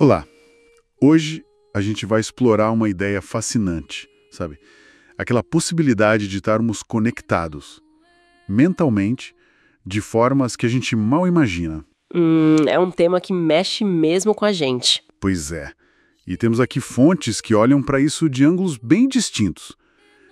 Olá, hoje a gente vai explorar uma ideia fascinante, sabe? Aquela possibilidade de estarmos conectados, mentalmente, de formas que a gente mal imagina. É um tema que mexe mesmo com a gente. Pois é. E temos aqui fontes que olham para isso de ângulos bem distintos.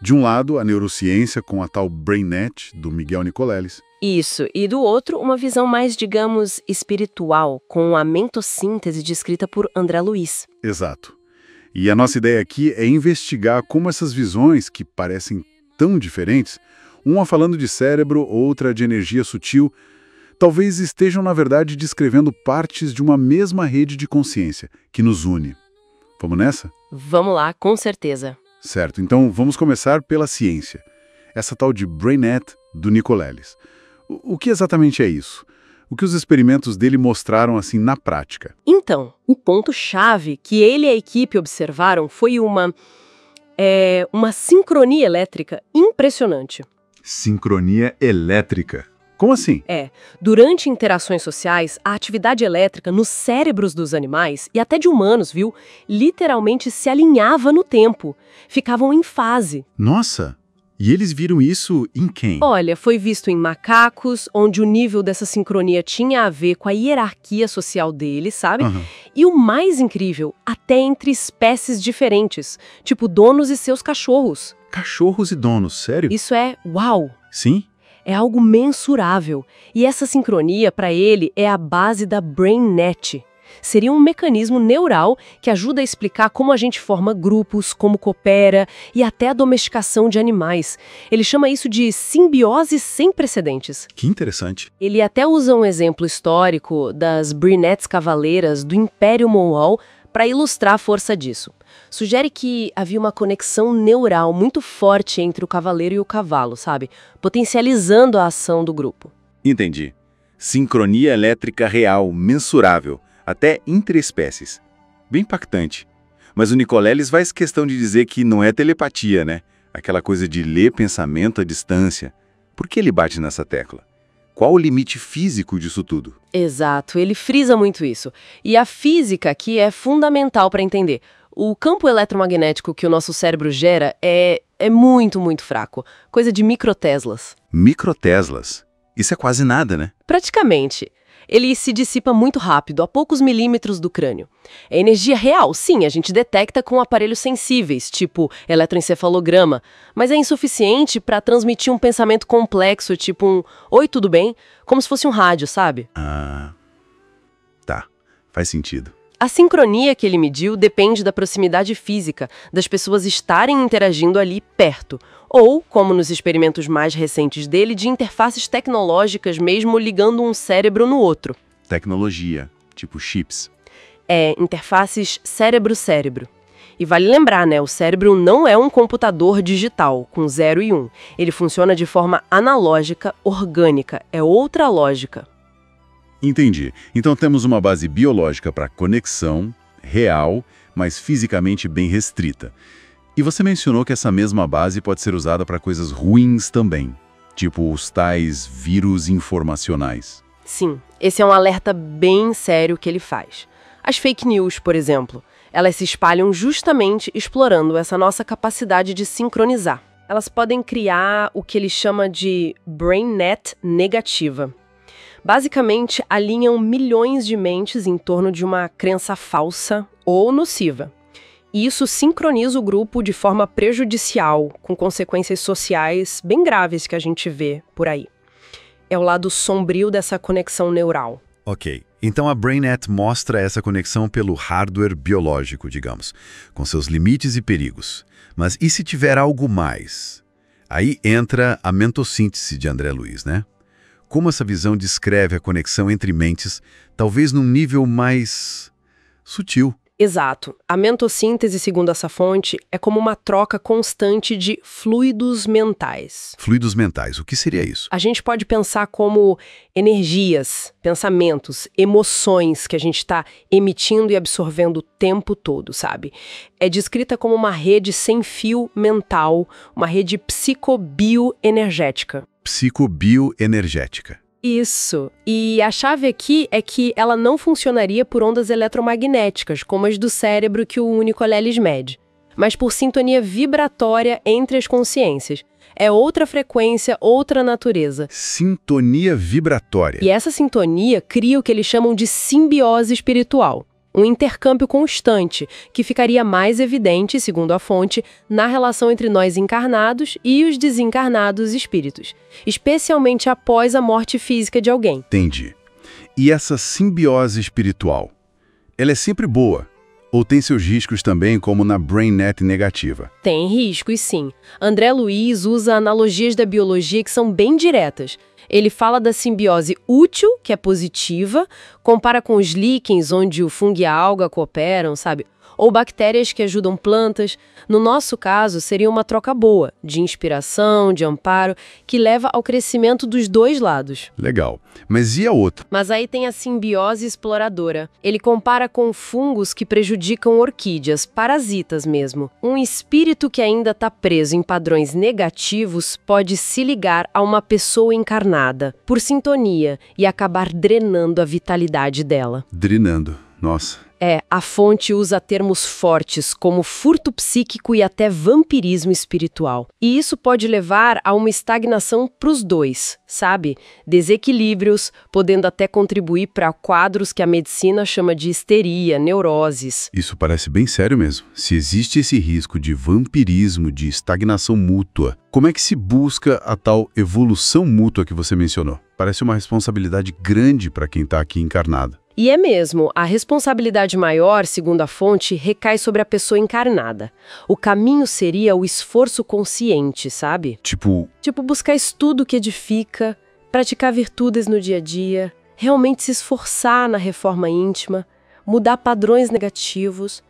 De um lado, a neurociência com a tal BrainNet, do Miguel Nicoleles. Isso, e do outro, uma visão mais, digamos, espiritual, com a mentossíntese descrita por André Luiz. Exato. E a nossa ideia aqui é investigar como essas visões, que parecem tão diferentes, uma falando de cérebro, outra de energia sutil, talvez estejam, na verdade, descrevendo partes de uma mesma rede de consciência que nos une. Vamos nessa? Vamos lá, com certeza. Certo, então vamos começar pela ciência. Essa tal de BrainNet do Nicoleles. O que exatamente é isso? O que os experimentos dele mostraram assim na prática? Então, o ponto-chave que ele e a equipe observaram foi uma sincronia elétrica impressionante. Sincronia elétrica. Como assim? Durante interações sociais, a atividade elétrica nos cérebros dos animais, e até de humanos, viu, literalmente se alinhava no tempo. Ficavam em fase. Nossa! E eles viram isso em quem? Olha, foi visto em macacos, onde o nível dessa sincronia tinha a ver com a hierarquia social deles, sabe? Aham. E o mais incrível, até entre espécies diferentes, tipo donos e seus cachorros. Cachorros e donos, sério? Isso é uau! Sim? É algo mensurável. E essa sincronia, para ele, é a base da BrainNet. Seria um mecanismo neural que ajuda a explicar como a gente forma grupos, como coopera e até a domesticação de animais. Ele chama isso de simbiose sem precedentes. Que interessante. Ele até usa um exemplo histórico das Brynettes cavaleiras do Império Mongol para ilustrar a força disso. Sugere que havia uma conexão neural muito forte entre o cavaleiro e o cavalo, sabe? Potencializando a ação do grupo. Entendi. Sincronia elétrica real, mensurável, até entre espécies. Bem impactante. Mas o Nicoleles faz questão de dizer que não é telepatia, né? Aquela coisa de ler pensamento à distância. Por que ele bate nessa tecla? Qual o limite físico disso tudo? Exato, ele frisa muito isso. E a física aqui é fundamental para entender. O campo eletromagnético que o nosso cérebro gera é muito, muito fraco. Coisa de microteslas. Microteslas. Isso é quase nada, né? Praticamente. Ele se dissipa muito rápido, a poucos milímetros do crânio. É energia real, sim, a gente detecta com aparelhos sensíveis, tipo eletroencefalograma, mas é insuficiente para transmitir um pensamento complexo, tipo um "Oi, tudo bem?", como se fosse um rádio, sabe? Ah, tá. Faz sentido. A sincronia que ele mediu depende da proximidade física, das pessoas estarem interagindo ali perto, ou, como nos experimentos mais recentes dele, de interfaces tecnológicas mesmo ligando um cérebro no outro. Tecnologia, tipo chips. Interfaces cérebro-cérebro. E vale lembrar, né, o cérebro não é um computador digital, com 0 e 1. Ele funciona de forma analógica, orgânica, é outra lógica. Entendi. Então temos uma base biológica para conexão, real, mas fisicamente bem restrita. E você mencionou que essa mesma base pode ser usada para coisas ruins também, tipo os tais vírus informacionais. Sim, esse é um alerta bem sério que ele faz. As fake news, por exemplo, elas se espalham justamente explorando essa nossa capacidade de sincronizar. Elas podem criar o que ele chama de BrainNet negativa. Basicamente, alinham milhões de mentes em torno de uma crença falsa ou nociva. E isso sincroniza o grupo de forma prejudicial, com consequências sociais bem graves que a gente vê por aí. É o lado sombrio dessa conexão neural. Ok, então a BrainNet mostra essa conexão pelo hardware biológico, digamos, com seus limites e perigos. Mas e se tiver algo mais? Aí entra a mentossíntese de André Luiz, né? Como essa visão descreve a conexão entre mentes, talvez num nível mais sutil. Exato. A mentossíntese, segundo essa fonte, é como uma troca constante de fluidos mentais. Fluidos mentais, o que seria isso? A gente pode pensar como energias, pensamentos, emoções que a gente está emitindo e absorvendo o tempo todo, sabe? É descrita como uma rede sem fio mental, uma rede psicobioenergética. Psicobioenergética. Isso. E a chave aqui é que ela não funcionaria por ondas eletromagnéticas, como as do cérebro que o Nicolelis mede, mas por sintonia vibratória entre as consciências. É outra frequência, outra natureza. Sintonia vibratória. E essa sintonia cria o que eles chamam de simbiose espiritual. Um intercâmbio constante, que ficaria mais evidente, segundo a fonte, na relação entre nós encarnados e os desencarnados espíritos, especialmente após a morte física de alguém. Entendi. E essa simbiose espiritual, ela é sempre boa? Ou tem seus riscos também, como na BrainNet negativa? Tem riscos, sim. André Luiz usa analogias da biologia que são bem diretas. Ele fala da simbiose útil, que é positiva, compara com os líquens, onde o fungo e a alga cooperam, sabe? Ou bactérias que ajudam plantas. No nosso caso, seria uma troca boa, de inspiração, de amparo, que leva ao crescimento dos dois lados. Legal. Mas e a outra? Mas aí tem a simbiose exploradora. Ele compara com fungos que prejudicam orquídeas, parasitas mesmo. Um espírito que ainda está preso em padrões negativos pode se ligar a uma pessoa encarnada, por sintonia, e acabar drenando a vitalidade dela. Drenando. Nossa. A fonte usa termos fortes como furto psíquico e até vampirismo espiritual. E isso pode levar a uma estagnação para os dois, sabe? Desequilíbrios, podendo até contribuir para quadros que a medicina chama de histeria, neuroses. Isso parece bem sério mesmo. Se existe esse risco de vampirismo, de estagnação mútua, como é que se busca a tal evolução mútua que você mencionou? Parece uma responsabilidade grande para quem está aqui encarnado. E é mesmo, a responsabilidade maior, segundo a fonte, recai sobre a pessoa encarnada. O caminho seria o esforço consciente, sabe? Tipo buscar estudo que edifica, praticar virtudes no dia a dia, realmente se esforçar na reforma íntima, mudar padrões negativos.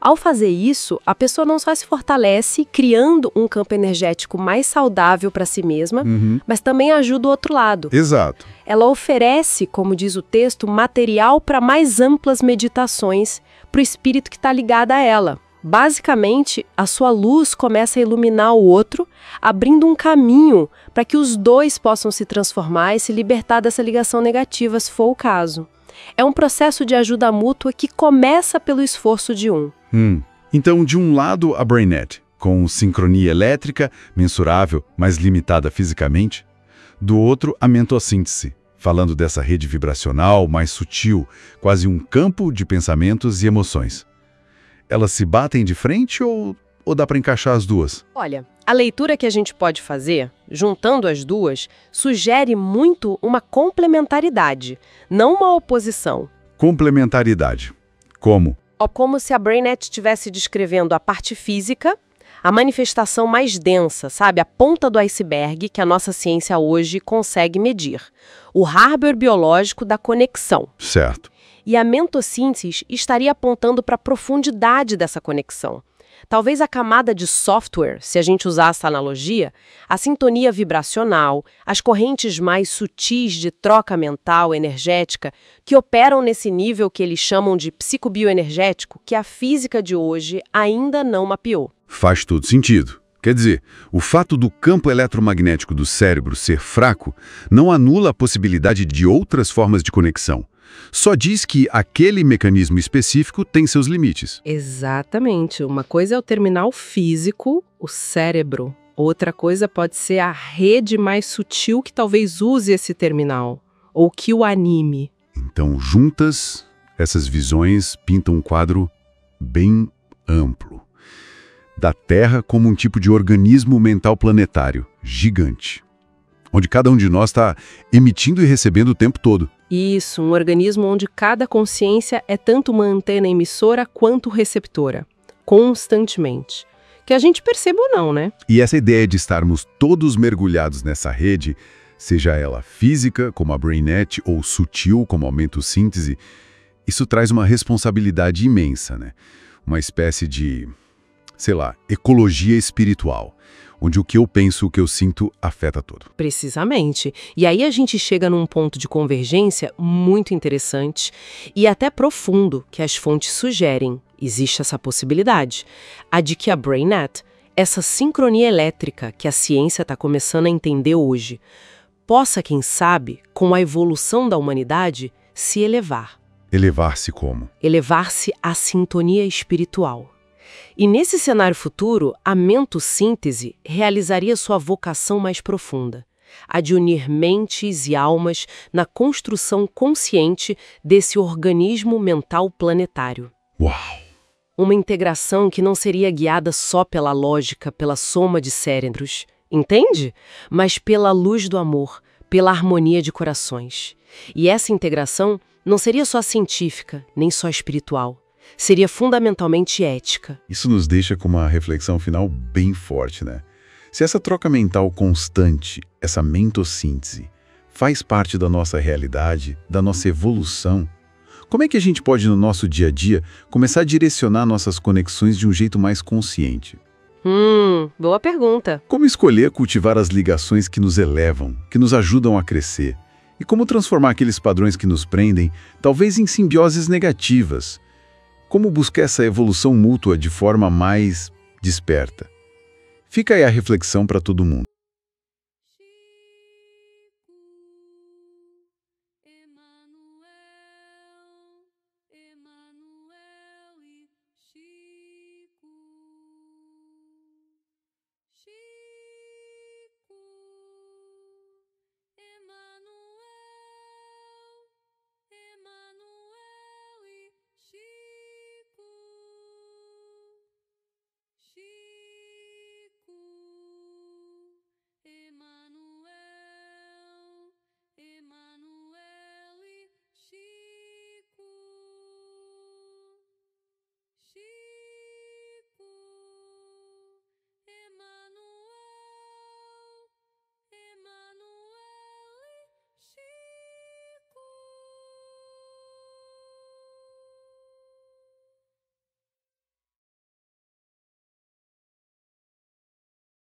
Ao fazer isso, a pessoa não só se fortalece, criando um campo energético mais saudável para si mesma, mas também ajuda o outro lado. Exato. Ela oferece, como diz o texto, material para mais amplas meditações para o espírito que está ligado a ela. Basicamente, a sua luz começa a iluminar o outro, abrindo um caminho para que os dois possam se transformar e se libertar dessa ligação negativa, se for o caso. É um processo de ajuda mútua que começa pelo esforço de um. Então, de um lado, a BrainNet, com sincronia elétrica, mensurável, mas limitada fisicamente. Do outro, a mentossíntese, falando dessa rede vibracional mais sutil, quase um campo de pensamentos e emoções. Elas se batem de frente ou dá para encaixar as duas? Olha, a leitura que a gente pode fazer, juntando as duas, sugere muito uma complementaridade, não uma oposição. Complementaridade. Como? Como se a BrainNet estivesse descrevendo a parte física, a manifestação mais densa, sabe? A ponta do iceberg que a nossa ciência hoje consegue medir. O hardware biológico da conexão. Certo. E a mentossíntese estaria apontando para a profundidade dessa conexão. Talvez a camada de software, se a gente usar essa analogia, a sintonia vibracional, as correntes mais sutis de troca mental, energética, que operam nesse nível que eles chamam de psicobioenergético, que a física de hoje ainda não mapeou. Faz todo sentido. Quer dizer, o fato do campo eletromagnético do cérebro ser fraco não anula a possibilidade de outras formas de conexão. Só diz que aquele mecanismo específico tem seus limites. Exatamente. Uma coisa é o terminal físico, o cérebro. Outra coisa pode ser a rede mais sutil que talvez use esse terminal, ou que o anime. Então, juntas, essas visões pintam um quadro bem amplo. Da Terra como um tipo de organismo mental planetário, gigante, onde cada um de nós está emitindo e recebendo o tempo todo. Isso, um organismo onde cada consciência é tanto uma antena emissora quanto receptora, constantemente. Que a gente perceba ou não, né? E essa ideia de estarmos todos mergulhados nessa rede, seja ela física, como a BrainNet, ou sutil, como a mentossíntese, isso traz uma responsabilidade imensa, né? Uma espécie de, sei lá, ecologia espiritual, onde o que eu penso, o que eu sinto, afeta tudo. Precisamente. E aí a gente chega num ponto de convergência muito interessante e até profundo que as fontes sugerem. Existe essa possibilidade. A de que a BrainNet, essa sincronia elétrica que a ciência está começando a entender hoje, possa, quem sabe, com a evolução da humanidade, se elevar. Elevar-se como? Elevar-se à sintonia espiritual. E nesse cenário futuro, a mentossíntese realizaria sua vocação mais profunda, a de unir mentes e almas na construção consciente desse organismo mental planetário. Uau! Uma integração que não seria guiada só pela lógica, pela soma de cérebros, entende? Mas pela luz do amor, pela harmonia de corações. E essa integração não seria só científica, nem só espiritual. Seria fundamentalmente ética. Isso nos deixa com uma reflexão final bem forte, né? Se essa troca mental constante, essa mentossíntese, faz parte da nossa realidade, da nossa evolução, como é que a gente pode, no nosso dia a dia, começar a direcionar nossas conexões de um jeito mais consciente? Boa pergunta. Como escolher cultivar as ligações que nos elevam, que nos ajudam a crescer? E como transformar aqueles padrões que nos prendem, talvez em simbioses negativas? Como buscar essa evolução mútua de forma mais desperta? Fica aí a reflexão para todo mundo.